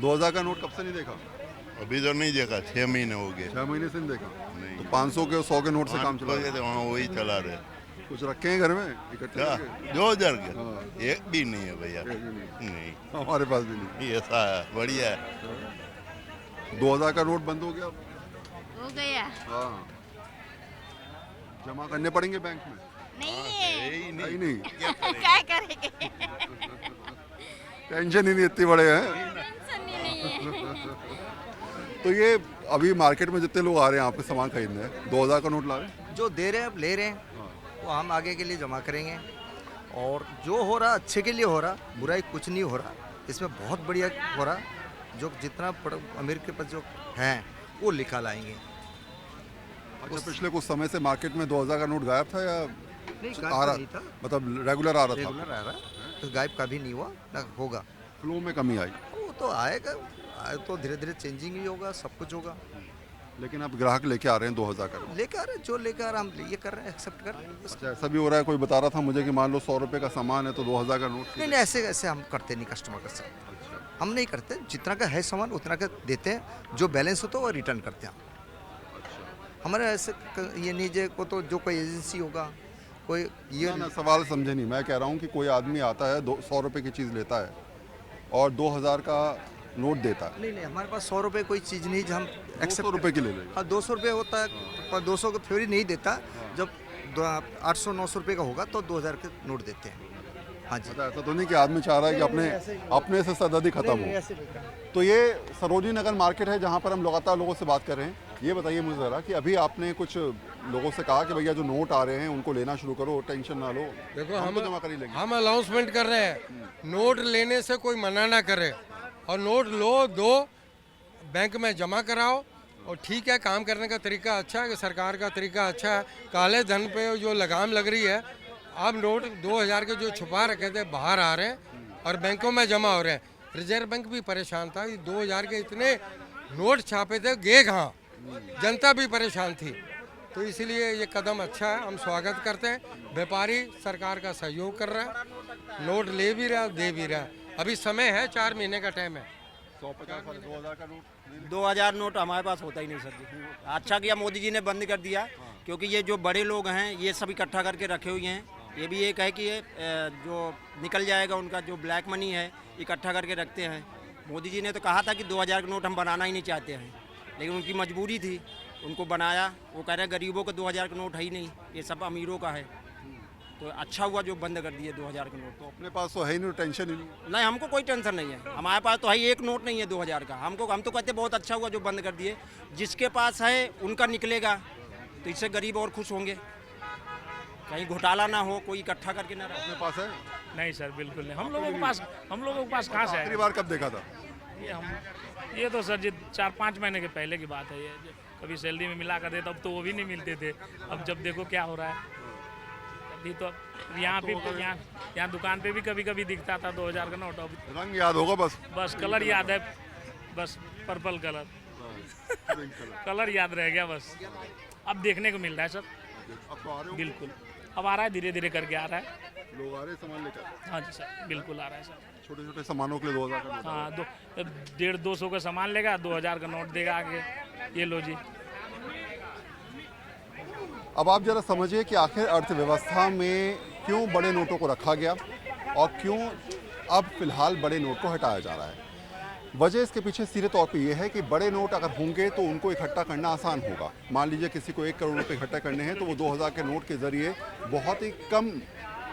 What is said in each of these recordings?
2000 का नोट कब से नहीं देखा? अभी तो नहीं देखा, 6 महीने हो गए। 6 महीने से नहीं देखा? नहीं। तो 500 के और 100 के नोट से काम चला रहे हैं? वहाँ वही चला रहे। कुछ रखे हैं घर में इकट्ठे क्या करके? 2000 के? हाँ। एक भी नहीं है भैया। एक भी नहीं। नहीं, हमारे पास भी नहीं। ये ऐसा है, बढ़िया है। 2000 का नोट बंद हो गया अब? हो गया हाँ। जमा करने पड़ेंगे बैंक में? नहीं यही नहीं नहीं। नहीं, क्या करेंगे टेंशन ही नहीं, इतनी बड़े हैं। टेंशन ही नहीं है तो ये अभी मार्केट में जितने लोग आ रहे हैं आपके सामान खरीदने, 2000 का नोट ला रहे हैं? जो दे रहे हैं अब ले रहे हैं, वो हम आगे के लिए जमा करेंगे। और जो हो रहा अच्छे के लिए हो रहा, बुराई कुछ नहीं हो रहा, इसमें बहुत बढ़िया हो रहा। जो जितना अमीर के पास जो हैं वो लिखा लाएंगे। अच्छा, पिछले कुछ समय से मार्केट में 2000 का नोट गायब था या नहीं, गायब आ रहा? नहीं था, मतलब रेगुलर आ रहा था? रेगुलर आ रहा, तो गायब कभी नहीं हुआ ना होगा। फ्लो में कमी आई, वो तो आएगा, तो धीरे धीरे चेंजिंग ही होगा, सब कुछ होगा। लेकिन अब ग्राहक लेके आ रहे हैं 2000 का नोट। लेकर आ रहे हैं, जो लेकर आ रहे हैं, हम ये कर रहे हैं, एक्सेप्ट कर रहे हैं। अच्छा, ऐसा भी हो रहा है, कोई बता रहा था मुझे कि मान लो 100 रुपये का सामान है तो 2000 का नोट? नहीं नहीं, ऐसे ऐसे हम करते नहीं कस्टमर के साथ। हम नहीं करते, जितना का है सामान उतना का देते हैं, जो बैलेंस होता है वो रिटर्न करते हैं। हमारे ऐसे ये नहीं जे को तो जो कोई एजेंसी होगा कोई ये ना सवाल समझे नहीं, मैं कह रहा हूँ कि कोई आदमी आता है 100 रुपये की चीज़ लेता है और 2000 का नोट देता है। नहीं नहीं, हमारे पास 100 रुपये कोई चीज़ नहीं जो हम 200 एक्सेप्ट रुपये की ले लेगा। हाँ 200 रुपये होता है, पर 200 का थ्योरी नहीं देता। जब 800-900 रुपये का होगा तो 2000 के नोट देते हैं। हाँ जी, ऐसा तो नहीं कि आदमी चाह रहा है कि अपने से सददी खत्म हो। ऐसे नहीं करते। तो ये सरोजिनी नगर मार्केट है जहाँ पर हम लगातार लोगों से बात कर रहे हैं। ये बताइए मुझे ज़रा कि अभी आपने कुछ लोगों से कहा कि भैया जो नोट आ रहे हैं उनको लेना शुरू करो, टेंशन ना लो, देखो हम तो जमा कर ही लेंगे। हम अनाउंसमेंट कर रहे हैं, नोट लेने से कोई मना ना करे, और नोट लो दो, बैंक में जमा कराओ। और ठीक है, काम करने का तरीका अच्छा है, कि सरकार का तरीका अच्छा है। काले धन पे जो लगाम लग रही है, अब नोट 2000 के जो छुपा रखे थे बाहर आ रहे हैं और बैंकों में जमा हो रहे हैं। रिजर्व बैंक भी परेशान था, 2000 के इतने नोट छापे थे, गए कहाँ, जनता भी परेशान थी। तो इसलिए ये कदम अच्छा है, हम स्वागत करते हैं। व्यापारी सरकार का सहयोग कर रहा है, नोट ले भी रहा है, दे भी रहा है। अभी समय है, 4 महीने का टाइम है। 150 वाले 2000 का नोट 2000 नोट हमारे पास होता ही नहीं सर जी। अच्छा किया मोदी जी ने बंद कर दिया, क्योंकि ये जो बड़े लोग हैं ये सब इकट्ठा करके रखे हुए हैं। ये भी एक है कि ये जो निकल जाएगा उनका जो ब्लैक मनी है इकट्ठा करके रखते हैं। मोदी जी ने तो कहा था कि 2000 का नोट हम बनाना ही नहीं चाहते हैं, लेकिन उनकी मजबूरी थी, उनको बनाया। वो कह रहे हैं गरीबों का 2000 का नोट है ही नहीं, ये सब अमीरों का है। तो अच्छा हुआ जो बंद कर दिए 2000 का नोट। तो अपने पास तो है ही नहीं, टेंशन ही नहीं। नहीं, हमको कोई टेंशन नहीं है, हमारे पास तो है ही, एक नोट नहीं है 2000 का। हम तो कहते बहुत अच्छा हुआ जो बंद कर दिए। जिसके पास है उनका निकलेगा, तो इससे गरीब और खुश होंगे, कहीं घोटाला ना हो, कोई इकट्ठा करके ना रहे। अपने पास है? नहीं सर, बिल्कुल नहीं। हम लोगों के पास कहाँ से आखिरी है बार कब देखा था? ये तो सर जी 4-5 महीने के पहले की बात है। ये कभी सैलरी में मिला कर देता, अब तो वो भी नहीं मिलते थे। अब जब देखो क्या हो रहा है, अभी तो यहाँ दुकान पे भी कभी कभी दिखता था 2000 का नोट। अब रंग याद होगा बस कलर याद है, बस पर्पल कलर कलर याद रह गया बस। अब देखने को मिल रहा है सर, अब तो आ रहे हो? बिल्कुल अब आ रहा है, धीरे धीरे करके आ रहा है। लोग आ रहे हैं सामान लेकर? हाँ जी सर, बिल्कुल आ रहा है सर। छोटे छोटे सामानों के लिए 2000 का नोट। हाँ, 150-200 का सामान लेगा, 2000 का नोट देगा आगे, ये लो जी। अब आप जरा समझिए कि आखिर अर्थव्यवस्था में क्यों बड़े नोटों को रखा गया और क्यों अब फिलहाल बड़े नोट को हटाया जा रहा है। वजह इसके पीछे सीधे तौर पे ये है कि बड़े नोट अगर होंगे तो उनको इकट्ठा करना आसान होगा। मान लीजिए किसी को 1 करोड़ रुपए इकट्ठा करने हैं तो वो 2000 के नोट के ज़रिए बहुत ही कम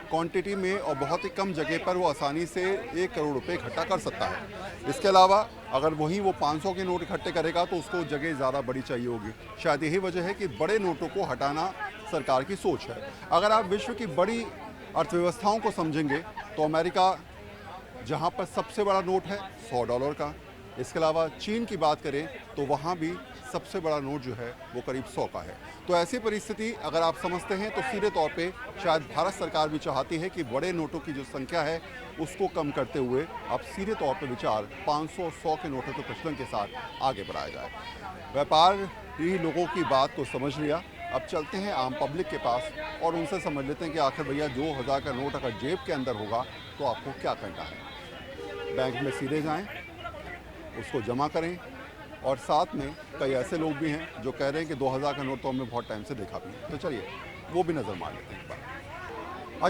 क्वांटिटी में और बहुत ही कम जगह पर वो आसानी से 1 करोड़ रुपए इकट्ठा कर सकता है। इसके अलावा अगर वहीं वो 500 के नोट इकट्ठे करेगा तो उसको जगह ज़्यादा बड़ी चाहिए होगी। शायद यही वजह है कि बड़े नोटों को हटाना सरकार की सोच है। अगर आप विश्व की बड़ी अर्थव्यवस्थाओं को समझेंगे तो अमेरिका, जहाँ पर सबसे बड़ा नोट है $100 का, इसके अलावा चीन की बात करें तो वहाँ भी सबसे बड़ा नोट जो है वो करीब 100 का है। तो ऐसी परिस्थिति अगर आप समझते हैं तो सीधे तौर पे शायद भारत सरकार भी चाहती है कि बड़े नोटों की जो संख्या है उसको कम करते हुए अब सीधे तौर पे विचार 500 और 100 के नोटों के प्रचलन के साथ आगे बढ़ाया जाए। व्यापारी लोगों की बात को समझ लिया, अब चलते हैं आम पब्लिक के पास और उनसे समझ लेते हैं कि आखिर भैया 2000 का नोट अगर जेब के अंदर होगा तो आपको क्या करना है। बैंक में सीधे जाएं, उसको जमा करें। और साथ में कई ऐसे लोग भी हैं जो कह रहे हैं कि 2000 का नोट तो हमने बहुत टाइम से देखा भी है। तो चलिए वो भी नज़र मार लेते हैं एक बार।